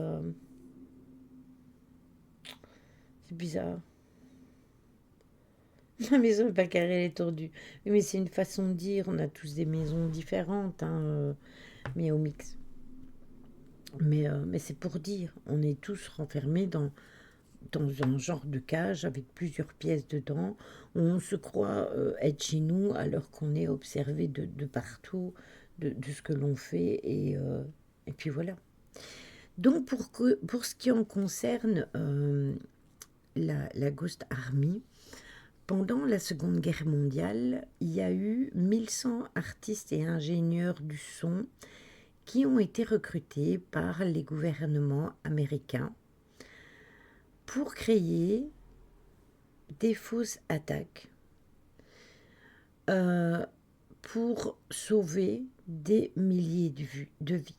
c'est bizarre. Ma maison n'est pas carrée, elle est tordue. Oui, mais c'est une façon de dire. On a tous des maisons différentes, hein, mais au mix. Mais c'est pour dire. On est tous renfermés dans un genre de cage avec plusieurs pièces dedans, où on se croit être chez nous alors qu'on est observé de partout, de ce que l'on fait, et puis voilà. Donc pour ce qui en concerne la Ghost Army, pendant la Seconde Guerre mondiale, il y a eu 1100 artistes et ingénieurs du son qui ont été recrutés par les gouvernements américains pour créer des fausses attaques, euh, pour sauver des milliers de vies.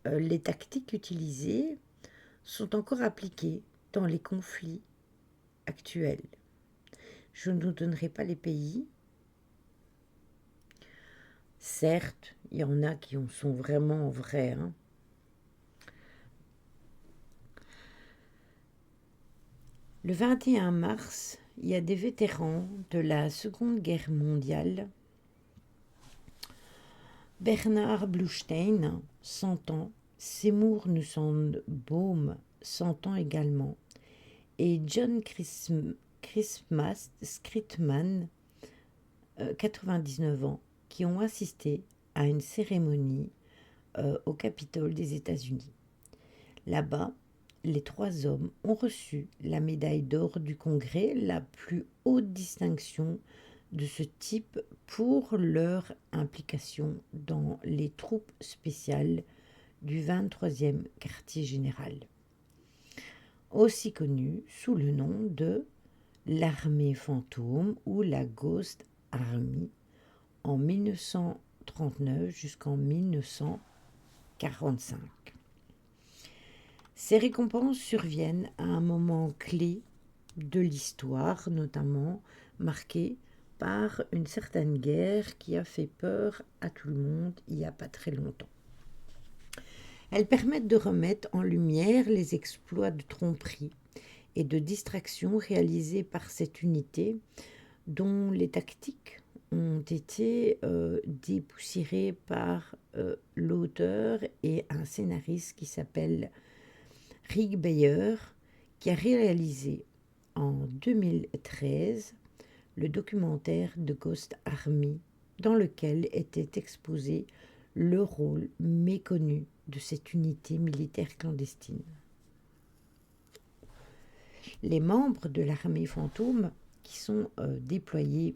Les tactiques utilisées sont encore appliquées dans les conflits actuels. Je ne vous donnerai pas les pays. Certes, il y en a qui en sont vraiment vrais, hein. Le 21 mars, il y a des vétérans de la Seconde Guerre mondiale. Bernard Bluestein, 100 ans, Seymour Nussbaum, 100 ans également, et John Scritman, 99 ans, qui ont assisté à une cérémonie au Capitole des États-Unis. Là-bas, les trois hommes ont reçu la médaille d'or du Congrès, la plus haute distinction de ce type pour leur implication dans les troupes spéciales du 23e quartier général, aussi connu sous le nom de l'armée fantôme ou la Ghost Army en 1939 jusqu'en 1945. Ces récompenses surviennent à un moment clé de l'histoire, notamment marqué par une certaine guerre qui a fait peur à tout le monde il n'y a pas très longtemps. Elles permettent de remettre en lumière les exploits de tromperie et de distraction réalisés par cette unité, dont les tactiques ont été dépoussiérées par l'auteur et un scénariste qui s'appelle Rick Bayer, qui a réalisé en 2013 le documentaire de Ghost Army, dans lequel était exposé le rôle méconnu de cette unité militaire clandestine. Les membres de l'armée fantôme, qui sont déployés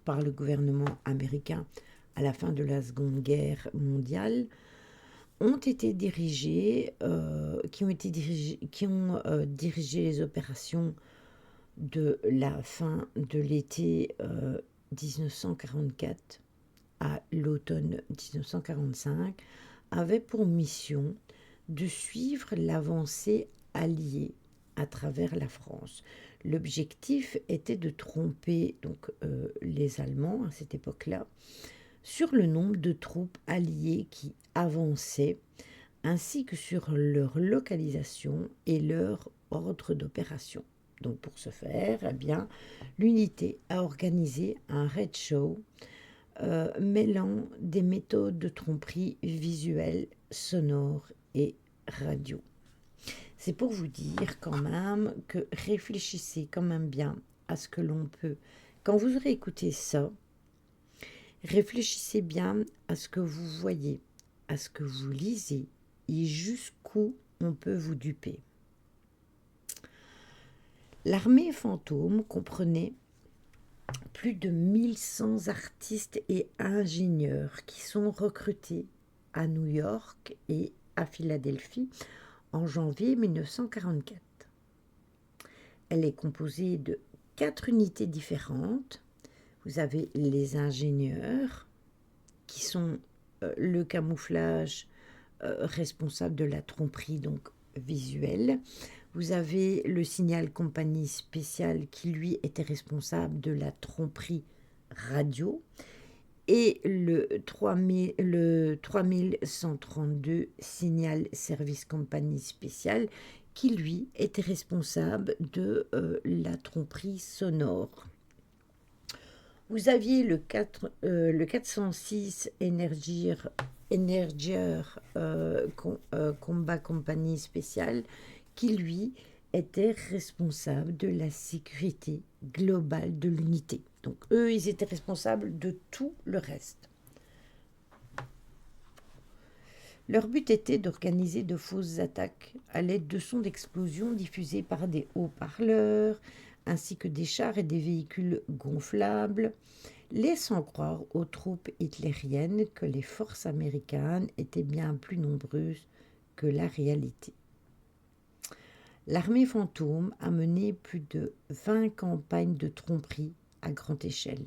par le gouvernement américain à la fin de la Seconde Guerre mondiale, ont été dirigés, qui ont dirigé les opérations de la fin de l'été 1944 à l'automne 1945, avaient pour mission de suivre l'avancée alliée à travers la France. L'objectif était de tromper donc, les Allemands à cette époque-là sur le nombre de troupes alliées qui avançaient, ainsi que sur leur localisation et leur ordre d'opération. Donc pour ce faire, eh bien, l'unité a organisé un raid show mêlant des méthodes de tromperie visuelle, sonore et radio. C'est pour vous dire quand même que réfléchissez quand même bien à ce que l'on peut. Quand vous aurez écouté ça, réfléchissez bien à ce que vous voyez, à ce que vous lisez et jusqu'où on peut vous duper. L'armée fantôme comprenait plus de 1100 artistes et ingénieurs qui sont recrutés à New York et à Philadelphie en janvier 1944. Elle est composée de 4 unités différentes. Vous avez les ingénieurs qui sont le camouflage responsable de la tromperie donc visuelle. Vous avez le signal compagnie spéciale qui lui était responsable de la tromperie radio, et le 3132 Signal Service Company Spéciale, qui lui était responsable de la tromperie sonore. Vous aviez le 406 Energier Combat Company Spéciale, qui lui était responsable de la sécurité globale de l'unité. Donc eux, ils étaient responsables de tout le reste. Leur but était d'organiser de fausses attaques à l'aide de sons d'explosion diffusés par des haut-parleurs, ainsi que des chars et des véhicules gonflables, laissant croire aux troupes hitlériennes que les forces américaines étaient bien plus nombreuses que la réalité. L'armée fantôme a mené plus de 20 campagnes de tromperie à grande échelle,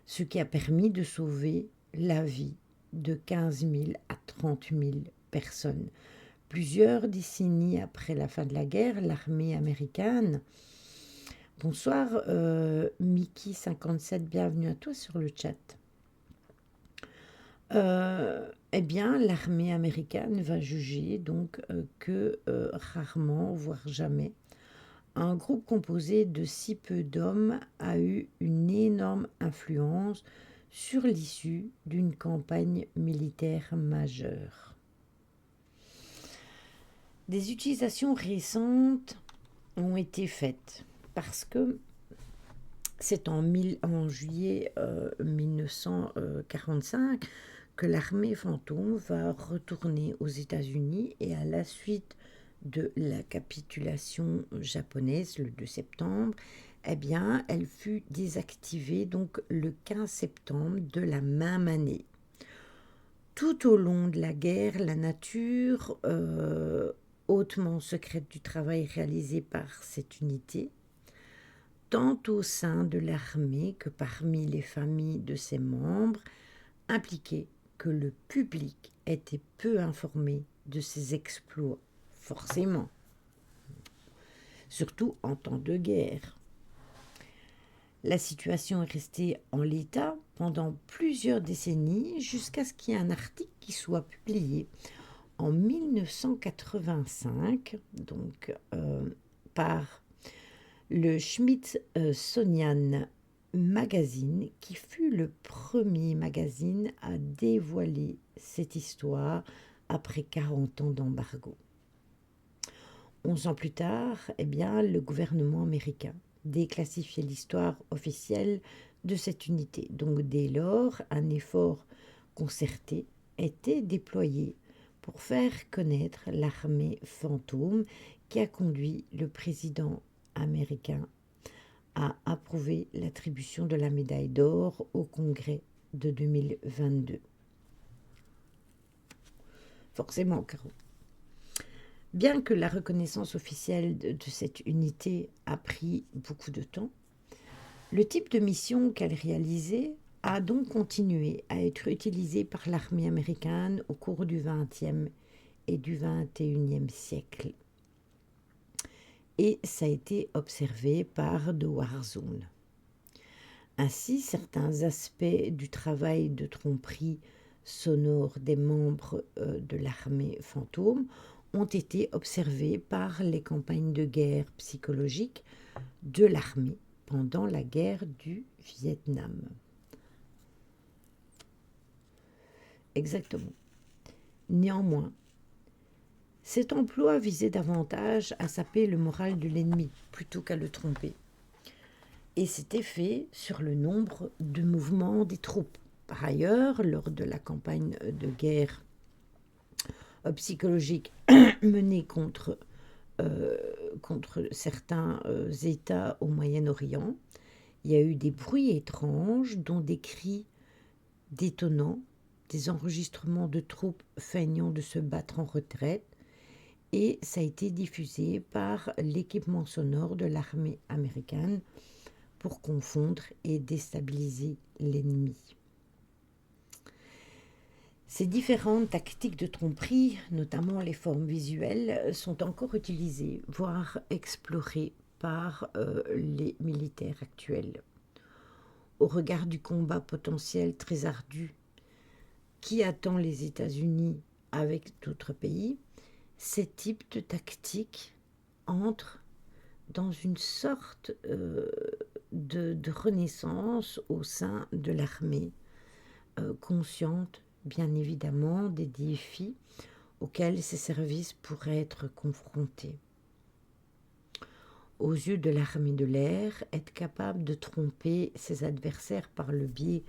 ce qui a permis de sauver la vie de 15 000 à 30 000 personnes. Plusieurs décennies après la fin de la guerre, l'armée américaine... Bonsoir Mickey57, bienvenue à toi sur le chat. Eh bien, l'armée américaine va juger donc que rarement, voire jamais, un groupe composé de si peu d'hommes a eu une énorme influence sur l'issue d'une campagne militaire majeure. Des utilisations récentes ont été faites parce que c'est en juillet 1945 que l'armée fantôme va retourner aux États-Unis, et à la suite de la capitulation japonaise le 2 septembre, eh bien, elle fut désactivée donc le 15 septembre de la même année. Tout au long de la guerre, la nature hautement secrète du travail réalisé par cette unité, tant au sein de l'armée que parmi les familles de ses membres, impliquait que le public était peu informé de ses exploits, forcément, surtout en temps de guerre. La situation est restée en l'état pendant plusieurs décennies jusqu'à ce qu'il y ait un article qui soit publié en 1985, donc par le Smithsonian Magazine, qui fut le premier magazine à dévoiler cette histoire après 40 ans d'embargo. 11 ans plus tard, eh bien, le gouvernement américain déclassifiait l'histoire officielle de cette unité. Donc dès lors, un effort concerté était déployé pour faire connaître l'armée fantôme, qui a conduit le président américain a approuvé l'attribution de la médaille d'or au Congrès de 2022. Forcément, Caro. Bien que la reconnaissance officielle de cette unité a pris beaucoup de temps, le type de mission qu'elle réalisait a donc continué à être utilisé par l'armée américaine au cours du XXe et du XXIe siècle. Et ça a été observé par The War Zone. Ainsi, certains aspects du travail de tromperie sonore des membres de l'armée fantôme ont été observés par les campagnes de guerre psychologique de l'armée pendant la guerre du Vietnam. Exactement. Néanmoins, cet emploi visait davantage à saper le moral de l'ennemi plutôt qu'à le tromper. Et c'était fait sur le nombre de mouvements des troupes. Par ailleurs, lors de la campagne de guerre psychologique menée contre certains États au Moyen-Orient, il y a eu des bruits étranges, dont des cris détonnants, des enregistrements de troupes feignant de se battre en retraite, et ça a été diffusé par l'équipement sonore de l'armée américaine pour confondre et déstabiliser l'ennemi. Ces différentes tactiques de tromperie, notamment les formes visuelles, sont encore utilisées, voire explorées par les militaires actuels. au regard du combat potentiel très ardu qui attend les États-Unis avec d'autres pays, ces types de tactiques entrent dans une sorte de renaissance au sein de l'armée, consciente bien évidemment des défis auxquels ces services pourraient être confrontés. Aux yeux de l'armée de l'air, être capable de tromper ses adversaires par le biais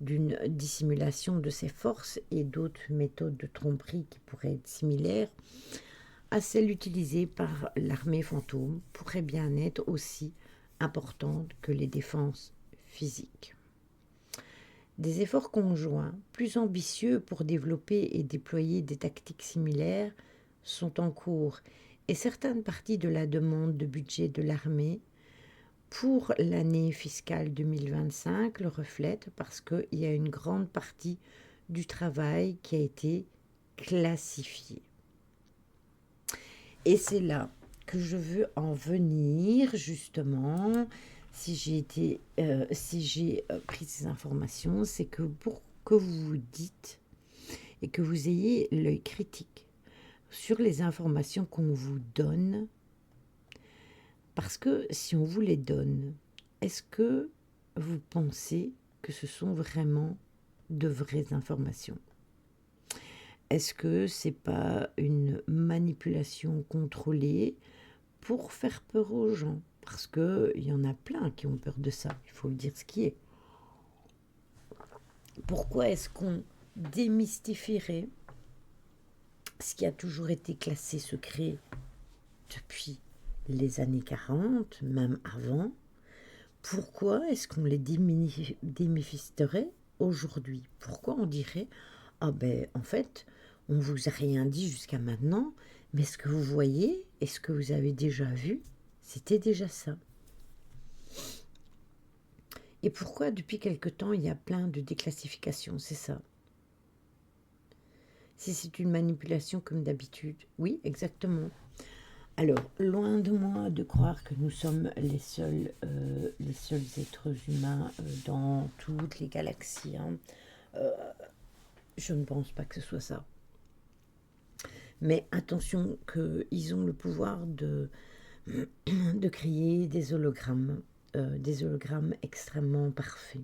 d'une dissimulation de ses forces et d'autres méthodes de tromperie qui pourraient être similaires à celles utilisées par l'armée fantôme pourrait bien être aussi importante que les défenses physiques. Des efforts conjoints, plus ambitieux pour développer et déployer des tactiques similaires, sont en cours et certaines parties de la demande de budget de l'armée pour l'année fiscale 2025 le reflètent parce qu'il y a une grande partie du travail qui a été classifié. Et c'est là que je veux en venir justement. Si j'ai pris ces informations, c'est que pour que vous vous dites et que vous ayez l'œil critique sur les informations qu'on vous donne, parce que si on vous les donne, est-ce que vous pensez que ce sont vraiment de vraies informations? Est-ce que c'est pas une manipulation contrôlée pour faire peur aux gens? Parce qu'il y en a plein qui ont peur de ça, il faut le dire ce qui est. Pourquoi est-ce qu'on démystifierait ce qui a toujours été classé secret depuis les années 40, même avant? Pourquoi est-ce qu'on les démystiferait aujourd'hui? Pourquoi on dirait « Ah ben, en fait, on ne vous a rien dit jusqu'à maintenant, mais ce que vous voyez et ce que vous avez déjà vu, c'était déjà ça. » Et pourquoi depuis quelque temps il y a plein de déclassifications? C'est ça. Si c'est une manipulation comme d'habitude, oui, exactement. Alors, loin de moi de croire que nous sommes les seuls êtres humains dans toutes les galaxies. Je ne pense pas que ce soit ça. Mais attention qu'ils ont le pouvoir de créer des hologrammes extrêmement parfaits.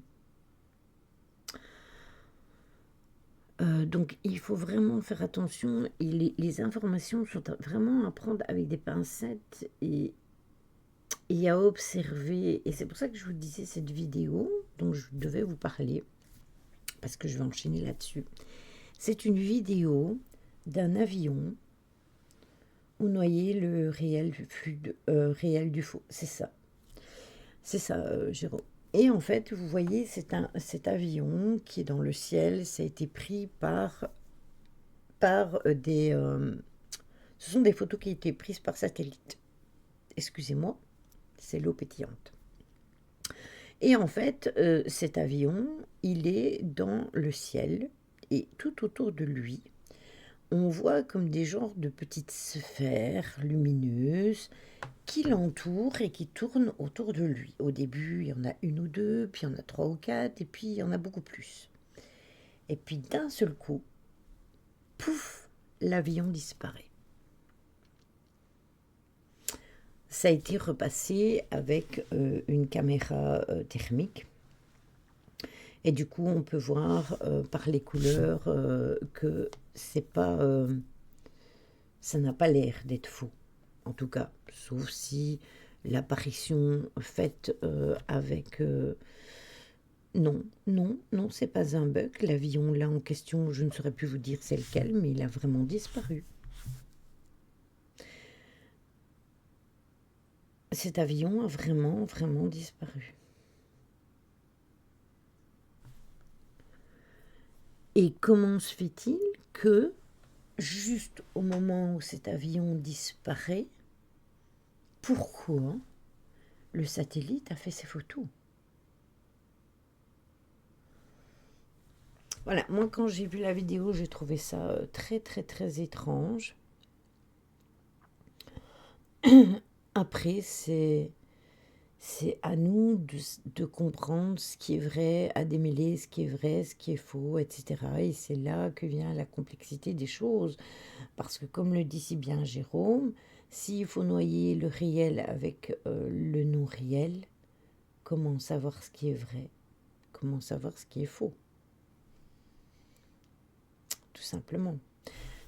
Donc il faut vraiment faire attention et les informations sont vraiment à prendre avec des pincettes et à observer. Et c'est pour ça que je vous disais cette vidéo dont je devais vous parler, parce que je vais enchaîner là-dessus. C'est une vidéo d'un avion où noyait le réel du faux. C'est ça. C'est ça, Jérôme. Et en fait, vous voyez, cet avion qui est dans le ciel, ça a été pris par des... ce sont des photos qui ont été prises par satellite. Excusez-moi, c'est l'eau pétillante. Et en fait, cet avion, il est dans le ciel et tout autour de lui, on voit comme des genres de petites sphères lumineuses qui l'entourent et qui tournent autour de lui. Au début, il y en a une ou deux, puis il y en a 3 ou 4, et puis il y en a beaucoup plus. Et puis d'un seul coup, pouf, l'avion disparaît. Ça a été repassé avec une caméra thermique. Et du coup, on peut voir par les couleurs que c'est pas, ça n'a pas l'air d'être faux. En tout cas, sauf si l'apparition faite avec... Non, c'est pas un bug. L'avion là en question, je ne saurais plus vous dire c'est lequel, mais il a vraiment disparu. Cet avion a vraiment disparu. Et comment se fait-il que, juste au moment où cet avion disparaît, pourquoi le satellite a fait ces photos? Voilà, moi quand j'ai vu la vidéo, j'ai trouvé ça très étrange. Après, c'est C'est à nous de comprendre ce qui est vrai, à démêler ce qui est vrai, ce qui est faux, etc. Et c'est là que vient la complexité des choses. Parce que comme le dit si bien Jérôme, s'il faut noyer le réel avec le non réel, comment savoir ce qui est vrai? Comment savoir ce qui est faux? Tout simplement.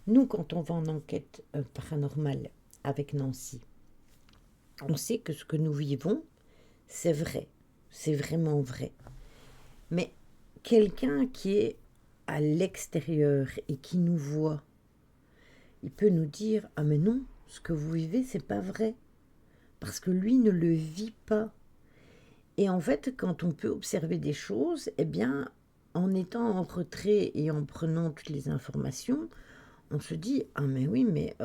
Nous, quand on va en enquête paranormale avec Nancy, on sait que ce que nous vivons, c'est vrai. C'est vraiment vrai. Mais quelqu'un qui est à l'extérieur et qui nous voit, il peut nous dire: ah mais non, ce que vous vivez, c'est pas vrai. Parce que lui ne le vit pas. Et en fait, quand on peut observer des choses, eh bien, en étant en retrait et en prenant toutes les informations, on se dit: ah mais oui, mais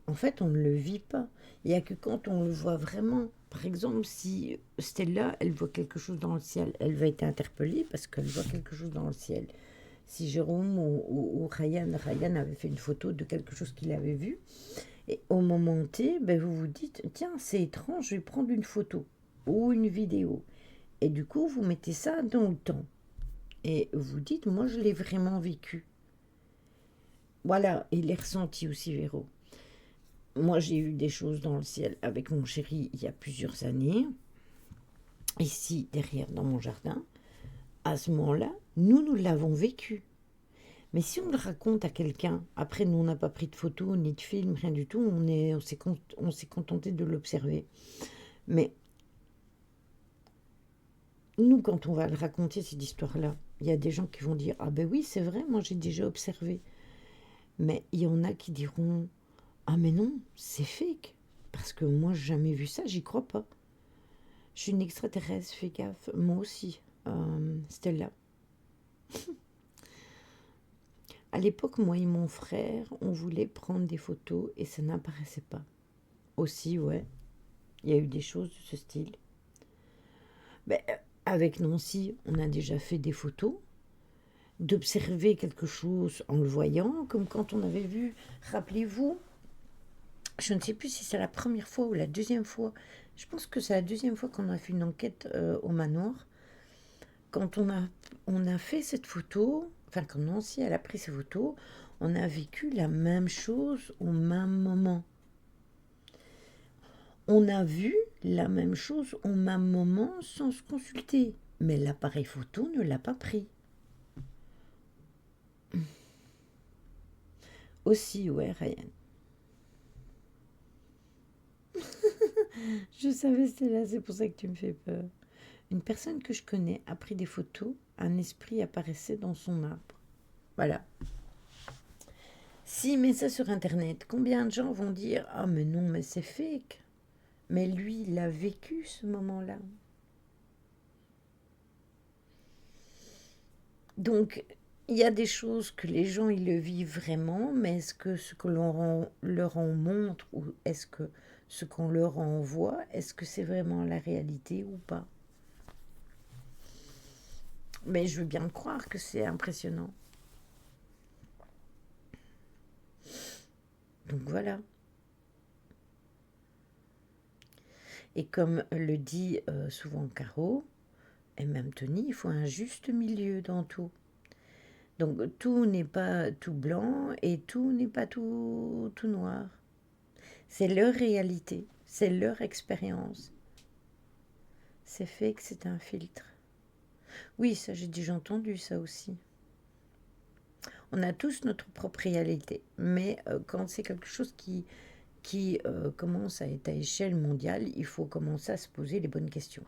en fait, on ne le vit pas. Il n'y a que quand on le voit vraiment. Par exemple, si Stella, elle voit quelque chose dans le ciel, elle va être interpellée parce qu'elle voit quelque chose dans le ciel. Si Jérôme ou Ryan avait fait une photo de quelque chose qu'il avait vu, et au moment T, ben vous vous dites: tiens, c'est étrange, je vais prendre une photo ou une vidéo. Et du coup, vous mettez ça dans le temps. Et vous dites: moi, je l'ai vraiment vécu. Voilà, et les ressentis aussi, Véro. Moi, j'ai eu des choses dans le ciel avec mon chéri il y a plusieurs années, ici, derrière, dans mon jardin. À ce moment-là, nous l'avons vécu. Mais si on le raconte à quelqu'un, après, nous, on n'a pas pris de photos, ni de films, rien du tout, on s'est contenté de l'observer. Mais nous, quand on va le raconter, cette histoire-là, il y a des gens qui vont dire: ah ben oui, c'est vrai, moi j'ai déjà observé. Mais il y en a qui diront: ah mais non, c'est fake. Parce que moi, j'ai jamais vu ça, j'y crois pas. Je suis une extraterrestre, fais gaffe. Moi aussi, Stella. À l'époque, moi et mon frère, on voulait prendre des photos et ça n'apparaissait pas. Aussi, ouais, il y a eu des choses de ce style. Ben, avec Nancy, on a déjà fait des photos, d'observer quelque chose en le voyant, comme quand on avait vu, rappelez-vous, je ne sais plus si c'est la première fois ou la deuxième fois, je pense que c'est la deuxième fois qu'on a fait une enquête au manoir. Quand on a fait cette photo, enfin quand Nancy elle a pris ces photos, on a vécu la même chose au même moment. On a vu la même chose au même moment sans se consulter. Mais l'appareil photo ne l'a pas pris. Aussi, ouais, Ryan. Je savais c'était là, c'est pour ça que tu me fais peur. Une personne que je connais a pris des photos, un esprit apparaissait dans son arbre. Voilà. S'il met ça sur internet, combien de gens vont dire: ah mais non, mais c'est fake. Mais lui, il a vécu ce moment-là. Donc, il y a des choses que les gens, ils le vivent vraiment, mais est-ce que ce que leur en montre, ou est-ce que ce qu'on leur envoie, est-ce que c'est vraiment la réalité ou pas? Mais je veux bien croire que c'est impressionnant. Donc voilà. Et comme le dit souvent Caro, et même Tony, il faut un juste milieu dans tout. Donc tout n'est pas tout blanc et tout n'est pas tout noir. C'est leur réalité, c'est leur expérience. C'est fait que c'est un filtre. Oui, ça j'ai déjà entendu ça aussi. On a tous notre propre réalité, mais quand c'est quelque chose qui commence à être à échelle mondiale, il faut commencer à se poser les bonnes questions.